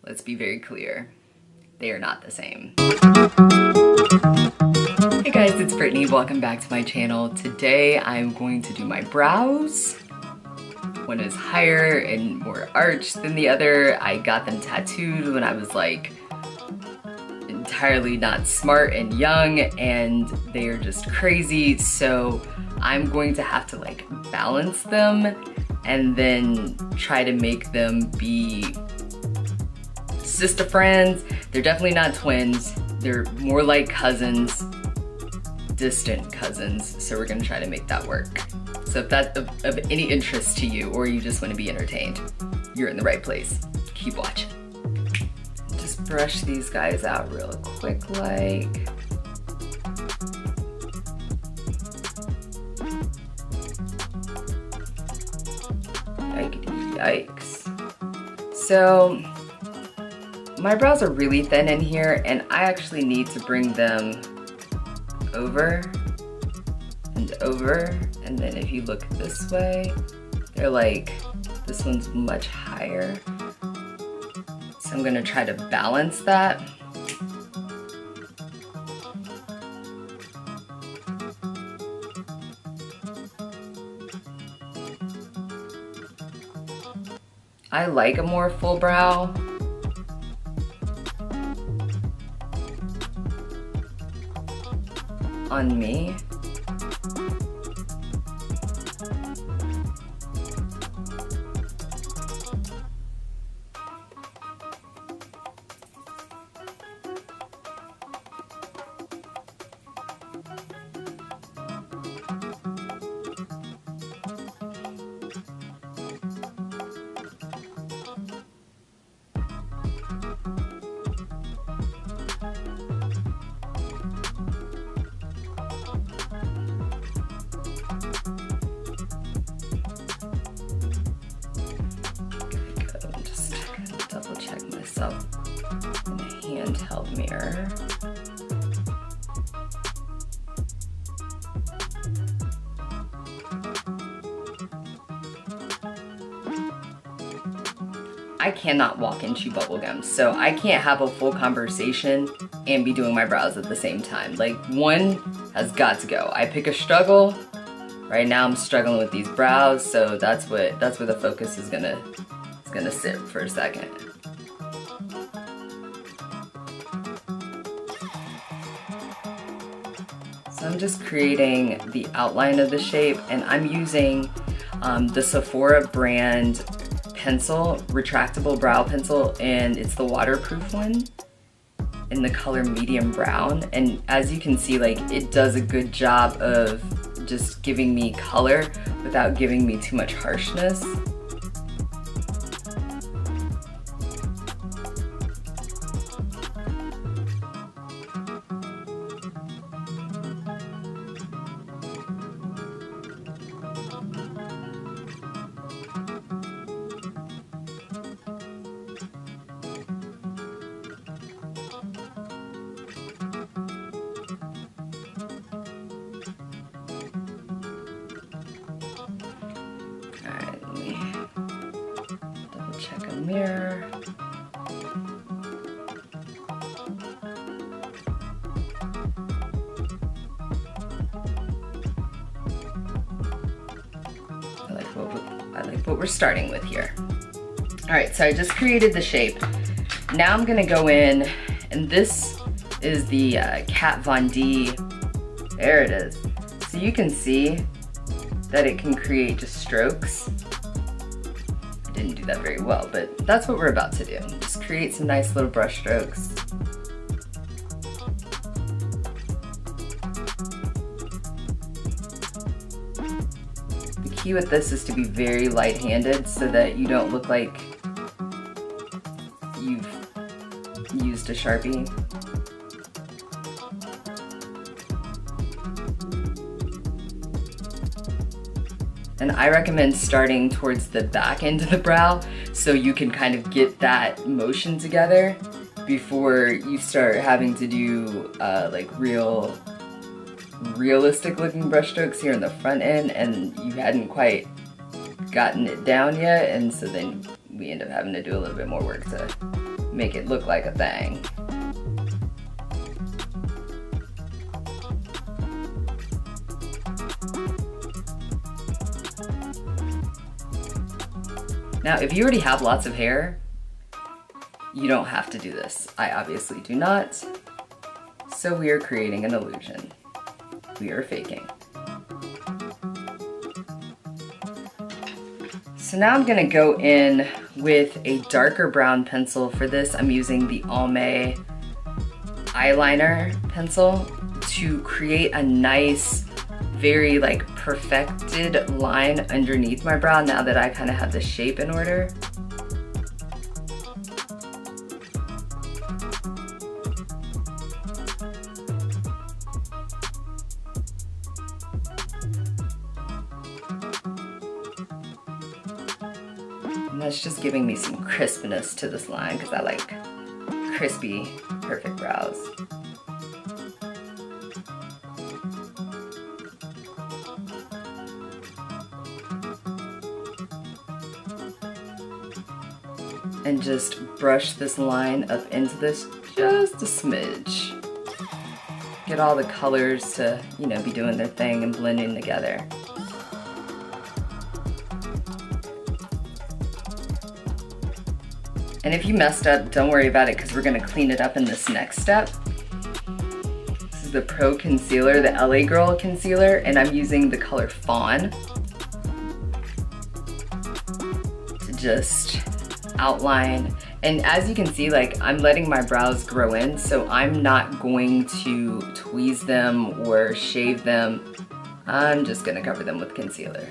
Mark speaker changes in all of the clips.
Speaker 1: let's be very clear, they are not the same. Hey guys, it's Brittany. Welcome back to my channel. Today I'm going to do my brows. One is higher and more arched than the other. I got them tattooed when I was like entirely not smart and young, and they are just crazy. So I'm going to have to like balance them and then try to make them be sister friends. They're definitely not twins. They're more like cousins, distant cousins. So we're gonna try to make that work. So if that's of any interest to you, or you just wanna be entertained, you're in the right place. Keep watching. Just brush these guys out real quick like. Yikes. So my brows are really thin in here, and I actually need to bring them over and over. And then if you look this way, they're like, this one's much higher. So I'm gonna try to balance that. I like a more full brow. On me. Myself in a handheld mirror. I cannot walk and chew bubble gum, so I can't have a full conversation and be doing my brows at the same time. Like, one has got to go. I pick a struggle. Right now I'm struggling with these brows, so that's where the focus is gonna sit for a second. So I'm just creating the outline of the shape, and I'm using the SEPHORA brand pencil, retractable brow pencil, and it's the waterproof one in the color medium brown. And as you can see, like, it does a good job of just giving me color without giving me too much harshness. Check a mirror. I like what we're starting with here. All right, so I just created the shape. Now I'm gonna go in, and this is the Kat Von D. There it is. So you can see that it can create just strokes. Didn't do that very well, but that's what we're about to do. Just create some nice little brush strokes. The key with this is to be very light-handed so that you don't look like you've used a Sharpie. And I recommend starting towards the back end of the brow so you can kind of get that motion together before you start having to do like realistic looking brush strokes here in the front end, and you hadn't quite gotten it down yet, and so then we end up having to do a little bit more work to make it look like a thing. Now, if you already have lots of hair, you don't have to do this. I obviously do not. So we are creating an illusion. We are faking. So now I'm gonna go in with a darker brown pencil. For this, I'm using the ALMAY eyeliner pencil to create a nice, very like perfected line underneath my brow now that I kind of have the shape in order. And that's just giving me some crispness to this line because I like crispy, perfect brows. And just brush this line up into this just a smidge. Get all the colors to, you know, be doing their thing and blending together. And if you messed up, don't worry about it because we're gonna clean it up in this next step. This is the Pro Concealer, the LA Girl Concealer, and I'm using the color Fawn to just outline. And as you can see, like, I'm letting my brows grow in, so I'm not going to tweeze them or shave them. I'm just gonna cover them with concealer.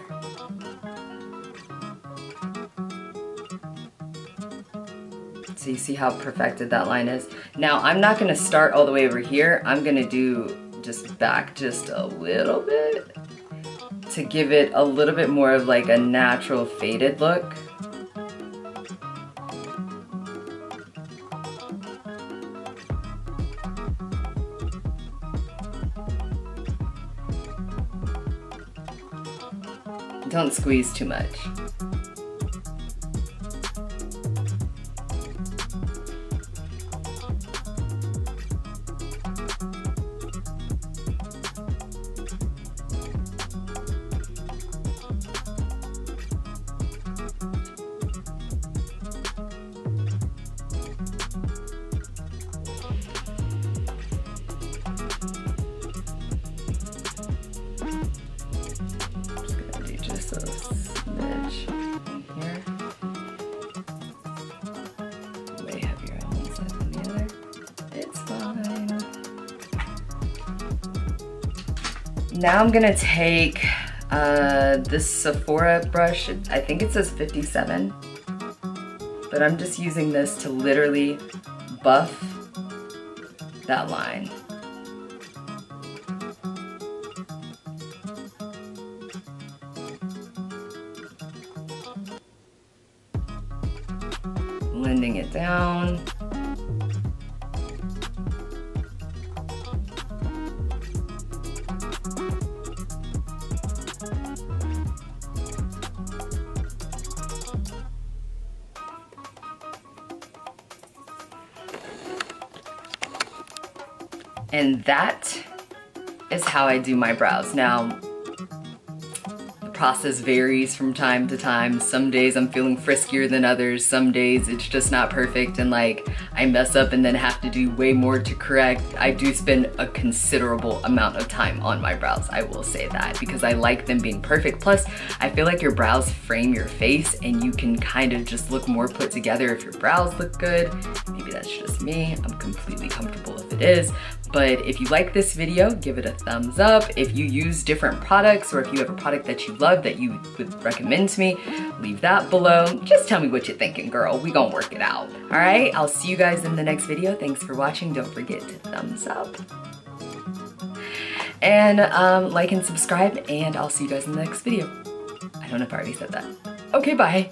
Speaker 1: So you see how perfected that line is? Now, I'm not gonna start all the way over here. I'm gonna do just back just a little bit to give it a little bit more of like a natural faded look. Don't squeeze too much. Just a smidge in here. Way heavier on one side than the other. It's fine. Now I'm gonna take this SEPHORA brush. I think it says 57, but I'm just using this to literally buff that line. Blending it down. And that is how I do my brows. Now, the process varies from time to time. Some days I'm feeling friskier than others. Some days it's just not perfect and like I mess up and then have to do way more to correct. I do spend a considerable amount of time on my brows, I will say that, because I like them being perfect. Plus, I feel like your brows frame your face and you can kind of just look more put together if your brows look good. Maybe that's just me. I'm completely comfortable if it is. But if you like this video, give it a thumbs up. If you use different products or if you have a product that you love that you would recommend to me, leave that below. Just tell me what you're thinking, girl. We gonna work it out. All right, I'll see you guys in the next video. Thanks for watching. Don't forget to thumbs up. And like and subscribe, and I'll see you guys in the next video. I don't know if I already said that. Okay, bye.